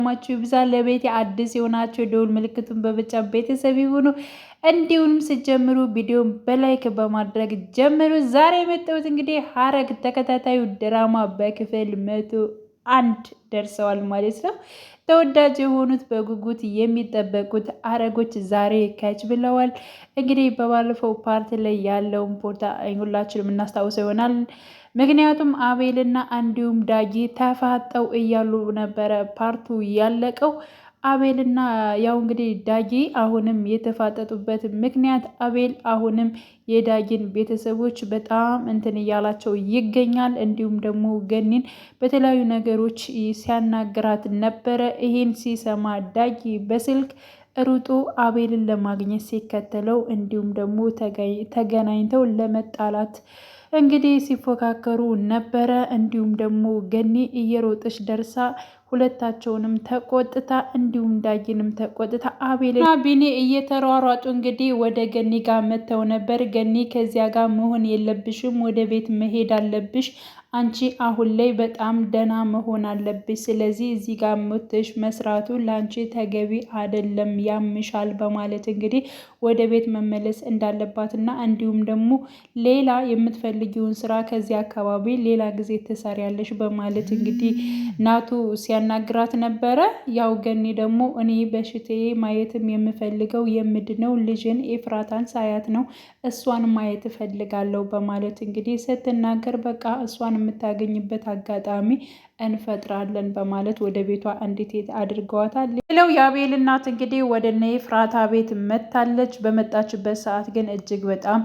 ማችሁ ይብዛ። ለቤት አዲስ የሆናችሁ የደውል ምልክቱን በመጫን ቤተሰብ ይሁኑ። እንዲሁም ስጀምሩ ቪዲዮን በላይክ በማድረግ ጀምሩ። ዛሬ የመጣሁት እንግዲህ ሐረግ ተከታታዩ ድራማ በክፍል 101 ደርሰዋል ማለት ነው። ተወዳጅ የሆኑት በጉጉት የሚጠበቁት ሐረጎች ዛሬ ከች ብለዋል። እንግዲህ በባለፈው ፓርት ላይ ያለውን ቦታ ሁላችንም የምናስታውሰው ይሆናል። ምክንያቱም አቤልና እንዲሁም ዳጊ ተፋጠው እያሉ ነበረ ፓርቱ ያለቀው። አቤልና ያው እንግዲህ ዳጊ አሁንም የተፋጠጡበት ምክንያት አቤል አሁንም የዳጊን ቤተሰቦች በጣም እንትን እያላቸው ይገኛል። እንዲሁም ደግሞ ገኒን በተለያዩ ነገሮች ሲያናግራት ነበረ። ይሄን ሲሰማ ዳጊ በስልክ ሩጦ አቤልን ለማግኘት ሲከተለው እንዲሁም ደግሞ ተገናኝተው ለመጣላት እንግዲህ ሲፎካከሩ ነበረ። እንዲሁም ደግሞ ገኒ እየሮጠች ደርሳ ሁለታቸውንም ተቆጥታ እንዲሁም ዳጊንም ተቆጥታ አቤልና ቢኒ እየተሯሯጡ እንግዲህ ወደ ገኒ ጋር መጥተው ነበር። ገኒ ከዚያ ጋር መሆን የለብሽም፣ ወደ ቤት መሄድ አለብሽ። አንቺ አሁን ላይ በጣም ደህና መሆን አለብሽ። ስለዚህ እዚህ ጋር ሞተሽ መስራቱ ለአንቺ ተገቢ አይደለም፣ ያምሻል በማለት እንግዲህ ወደ ቤት መመለስ እንዳለባትና እንዲሁም ደግሞ ሌላ የምትፈልጊውን ስራ ከዚህ አካባቢ ሌላ ጊዜ ትሰሪያለሽ በማለት እንግዲህ ናቱ ሲያናግራት ነበረ። ያው ገኒ ደግሞ እኔ በሽታዬ ማየትም የምፈልገው የምድነው ልጅን ኤፍራታን ሳያት ነው፣ እሷን ማየት እፈልጋለሁ በማለት እንግዲህ ስትናገር በቃ እሷን የምታገኝበት አጋጣሚ እንፈጥራለን በማለት ወደ ቤቷ እንድትሄድ አድርገዋታል። ሌላው የአቤል እናት እንግዲህ ወደ እነ ኤፍራታ ቤት መታለች። በመጣችበት ሰዓት ግን እጅግ በጣም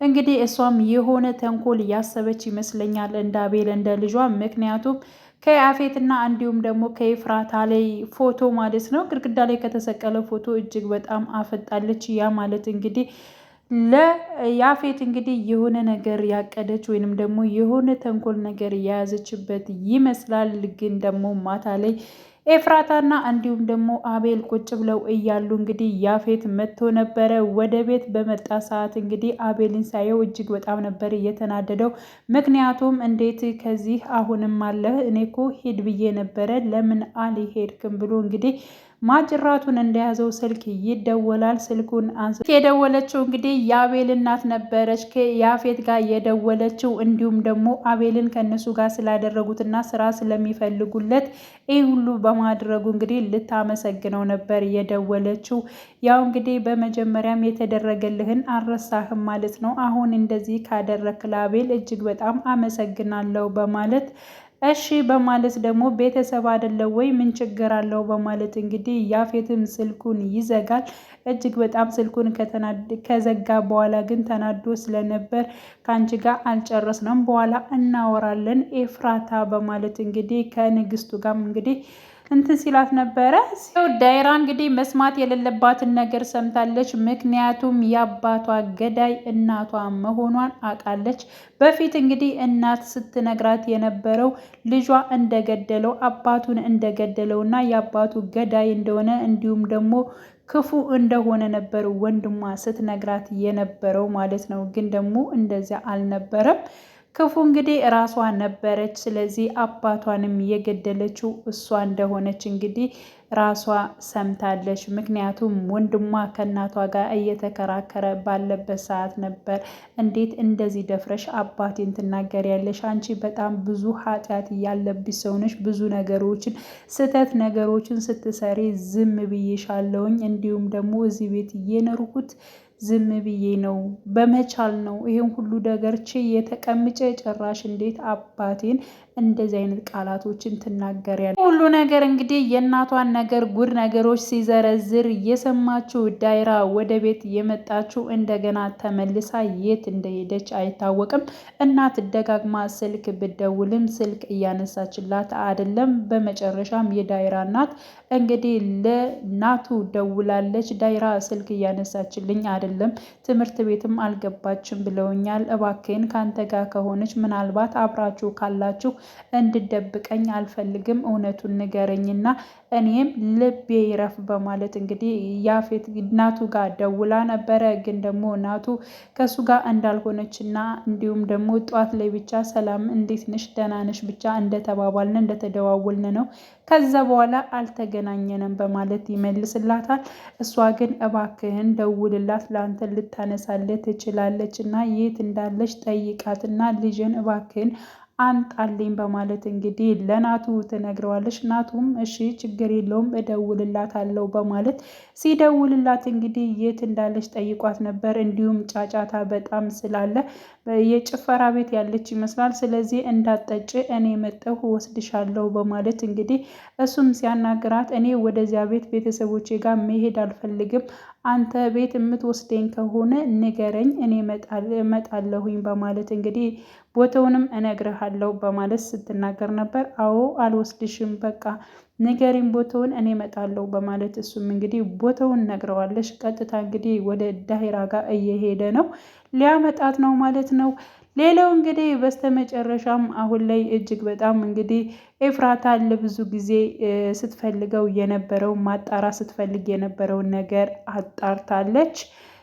እንግዲህ እሷም የሆነ ተንኮል እያሰበች ይመስለኛል እንደ አቤል እንደ ልጇ። ምክንያቱም ከያፌትና እንዲሁም ደግሞ ከኤፍራታ ላይ ፎቶ ማለት ነው ግድግዳ ላይ ከተሰቀለ ፎቶ እጅግ በጣም አፈጣለች። ያ ማለት እንግዲህ ለያፌት እንግዲህ የሆነ ነገር ያቀደች ወይንም ደግሞ የሆነ ተንኮል ነገር የያዘችበት ይመስላል። ግን ደግሞ ማታ ላይ ኤፍራታና እንዲሁም ደግሞ አቤል ቁጭ ብለው እያሉ እንግዲህ ያፌት መጥቶ ነበረ። ወደ ቤት በመጣ ሰዓት እንግዲህ አቤልን ሳየው እጅግ በጣም ነበር እየተናደደው። ምክንያቱም እንዴት ከዚህ አሁንም አለህ? እኔ እኮ ሂድ ብዬ ነበረ ለምን አልሄድክም ብሎ እንግዲህ ማጅራቱን እንደያዘው ስልክ ይደወላል። ስልኩን አንስቶ የደወለችው እንግዲህ የአቤል እናት ነበረች ከያፌት ጋር የደወለችው። እንዲሁም ደግሞ አቤልን ከነሱ ጋር ስላደረጉትና ስራ ስለሚፈልጉለት ይህ ሁሉ በማድረጉ እንግዲህ ልታመሰግነው ነበር የደወለችው። ያው እንግዲህ በመጀመሪያም የተደረገልህን አልረሳህም ማለት ነው። አሁን እንደዚህ ካደረክ ለአቤል እጅግ በጣም አመሰግናለሁ በማለት እሺ በማለት ደግሞ ቤተሰብ አይደለው ወይ ምን ችግር አለው በማለት እንግዲህ ያፌትም ስልኩን ይዘጋል። እጅግ በጣም ስልኩን ከዘጋ በኋላ ግን ተናዶ ስለነበር ከአንቺ ጋር አልጨረስንም በኋላ እናወራለን ኤፍራታ በማለት እንግዲህ ከንግስቱ ጋርም እንግዲህ እንትን ሲላት ነበረ። ዳይራ እንግዲህ መስማት የሌለባትን ነገር ሰምታለች። ምክንያቱም የአባቷ ገዳይ እናቷ መሆኗን አውቃለች። በፊት እንግዲህ እናት ስትነግራት የነበረው ልጇ እንደገደለው አባቱን እንደገደለው እና የአባቱ ገዳይ እንደሆነ እንዲሁም ደግሞ ክፉ እንደሆነ ነበር ወንድሟ ስትነግራት የነበረው ማለት ነው። ግን ደግሞ እንደዚያ አልነበረም። ክፉ እንግዲህ ራሷ ነበረች። ስለዚህ አባቷንም የገደለችው እሷ እንደሆነች እንግዲህ ራሷ ሰምታለች። ምክንያቱም ወንድሟ ከእናቷ ጋር እየተከራከረ ባለበት ሰዓት ነበር እንዴት እንደዚህ ደፍረሽ አባቴን ትናገሪያለሽ? አንቺ በጣም ብዙ ኃጢአት ያለብሽ ሰው ነሽ። ብዙ ነገሮችን ስህተት ነገሮችን ስትሰሪ ዝም ብዬሻለሁኝ። እንዲሁም ደግሞ እዚህ ቤት እየኖርኩት ዝም ብዬ ነው በመቻል ነው ይሄን ሁሉ ነገር የተቀምጨ ጭራሽ እንዴት አባቴን እንደዚህ አይነት ቃላቶችን ትናገሪያለሽ? ሁሉ ነገር እንግዲህ የእናቷን ነገር ጉድ ነገሮች ሲዘረዝር የሰማችው ዳይራ ወደ ቤት የመጣችው እንደገና ተመልሳ የት እንደሄደች አይታወቅም። እናት ደጋግማ ስልክ ብደውልም ስልክ እያነሳችላት አይደለም። በመጨረሻም የዳይራ እናት እንግዲህ ለናቱ ደውላለች። ዳይራ ስልክ እያነሳችልኝ አይደለም፣ ትምህርት ቤትም አልገባችም ብለውኛል። እባክህን ካንተ ጋር ከሆነች ምናልባት አብራችሁ ካላችሁ እንድደብቀኝ አልፈልግም፣ እውነቱን ንገረኝና እኔም ልቤ ይረፍ በማለት እንግዲህ ያፌት ናቱ ጋር ደውላ ነበረ። ግን ደግሞ ናቱ ከሱ ጋር እንዳልሆነችና እንዲሁም ደግሞ ጧት ላይ ብቻ ሰላም እንዴት ነሽ ደህና ነሽ ብቻ እንደተባባልን እንደተደዋወልን ነው፣ ከዛ በኋላ አልተገናኘንም በማለት ይመልስላታል። እሷ ግን እባክህን ደውልላት ለአንተ ልታነሳልህ ትችላለች እና የት እንዳለች ጠይቃትና ልጅን እባክህን አንጣልኝ በማለት እንግዲህ ለናቱ ትነግረዋለች። ናቱም እሺ ችግር የለውም እደውልላታለሁ በማለት ሲደውልላት እንግዲህ የት እንዳለች ጠይቋት ነበር። እንዲሁም ጫጫታ በጣም ስላለ የጭፈራ ቤት ያለች ይመስላል። ስለዚህ እንዳጠጭ እኔ መጠሁ ወስድሻለሁ በማለት እንግዲህ እሱም ሲያናግራት እኔ ወደዚያ ቤት ቤተሰቦቼ ጋር መሄድ አልፈልግም፣ አንተ ቤት የምትወስደኝ ከሆነ ንገረኝ እኔ እመጣለሁኝ በማለት እንግዲህ ቦታውንም እነግርሃለሁ በማለት ስትናገር ነበር። አዎ አልወስድሽም፣ በቃ ንገሪኝ ቦታውን እኔ እመጣለሁ በማለት እሱም እንግዲህ ቦታውን ነግረዋለች። ቀጥታ እንግዲህ ወደ ዳሂራ ጋር እየሄደ ነው፣ ሊያመጣት ነው ማለት ነው። ሌላው እንግዲህ በስተመጨረሻም አሁን ላይ እጅግ በጣም እንግዲህ ኤፍራታ ለብዙ ጊዜ ስትፈልገው የነበረው ማጣራ ስትፈልግ የነበረውን ነገር አጣርታለች።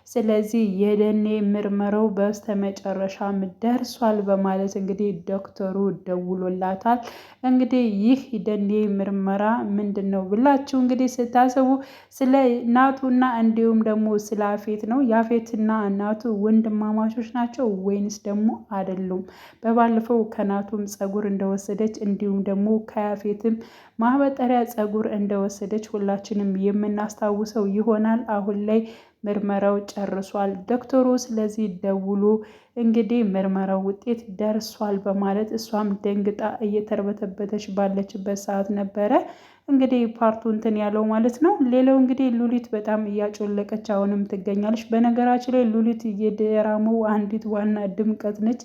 ስለዚህ የደኔ ምርመራው በስተመጨረሻም ደርሷል በማለት እንግዲህ ዶክተሩ ደውሎላታል። እንግዲህ ይህ ደኔ ምርመራ ምንድን ነው ብላችሁ እንግዲህ ስታስቡ ስለ ናቱና እንዲሁም ደግሞ ስለ ያፌት ነው። ያፌትና ናቱ ወንድማማቾች ናቸው ወይንስ ደግሞ አይደሉም? በባለፈው ከናቱም ጸጉር እንደወሰደች እንዲሁም ደግሞ ከያፌትም ማበጠሪያ ጸጉር እንደወሰደች ሁላችንም የምናስታውሰው ይሆናል። አሁን ላይ ምርመራው ጨርሷል ዶክተሩ። ስለዚህ ደውሎ እንግዲህ ምርመራው ውጤት ደርሷል በማለት እሷም ደንግጣ እየተርበተበተች ባለችበት ሰዓት ነበረ እንግዲህ ፓርቱ እንትን ያለው ማለት ነው። ሌላው እንግዲህ ሉሊት በጣም እያጮለቀች አሁንም ትገኛለች። በነገራችን ላይ ሉሊት የድራማው አንዲት ዋና ድምቀት ነች።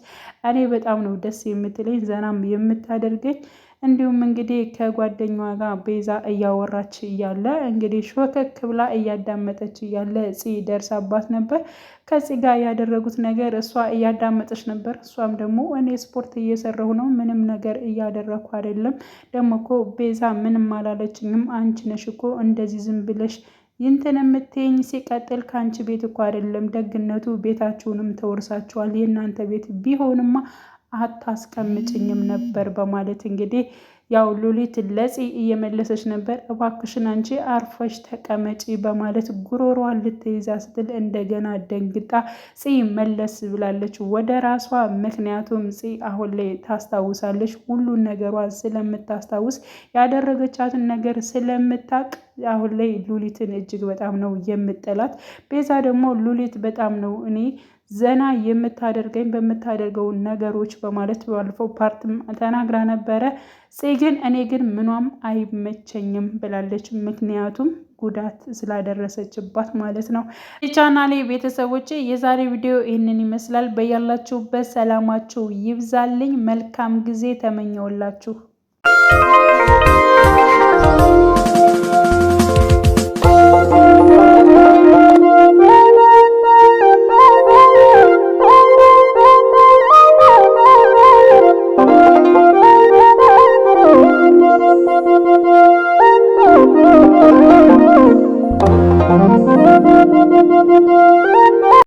እኔ በጣም ነው ደስ የምትለኝ ዘናም የምታደርገኝ። እንዲሁም እንግዲህ ከጓደኛዋ ጋር ቤዛ እያወራች እያለ እንግዲህ ሾከክ ብላ እያዳመጠች እያለ ፂ ደርሳባት ነበር። ከፂ ጋር ያደረጉት ነገር እሷ እያዳመጠች ነበር። እሷም ደግሞ እኔ ስፖርት እየሰራሁ ነው፣ ምንም ነገር እያደረኩ አይደለም፣ ደግሞ እኮ ቤዛ ምንም አላለችኝም፣ አንቺ ነሽ እኮ እንደዚህ ዝም ብለሽ ይንትን የምትይኝ፣ ሲቀጥል ከአንቺ ቤት እኮ አይደለም ደግነቱ፣ ቤታችሁንም ተወርሳችኋል፣ የእናንተ ቤት ቢሆንማ አታስቀምጭኝም ነበር በማለት እንግዲህ ያው ሉሊት ለፂ እየመለሰች ነበር። እባክሽን አንቺ አርፈሽ ተቀመጪ በማለት ጉሮሯን ልትይዛ ስትል እንደገና ደንግጣ ፂ መለስ ብላለች ወደ ራሷ። ምክንያቱም ፂ አሁን ላይ ታስታውሳለች፣ ሁሉን ነገሯን ስለምታስታውስ ያደረገቻትን ነገር ስለምታቅ አሁን ላይ ሉሊትን እጅግ በጣም ነው የምጠላት። ቤዛ ደግሞ ሉሊት በጣም ነው እኔ ዘና የምታደርገኝ በምታደርገው ነገሮች በማለት ባለፈው ፓርትም ተናግራ ነበረ። ግን እኔ ግን ምኗም አይመቸኝም ብላለች። ምክንያቱም ጉዳት ስላደረሰችባት ማለት ነው። የቻናሌ ቤተሰቦች የዛሬ ቪዲዮ ይህንን ይመስላል። በያላችሁበት ሰላማችሁ ይብዛልኝ። መልካም ጊዜ ተመኘውላችሁ።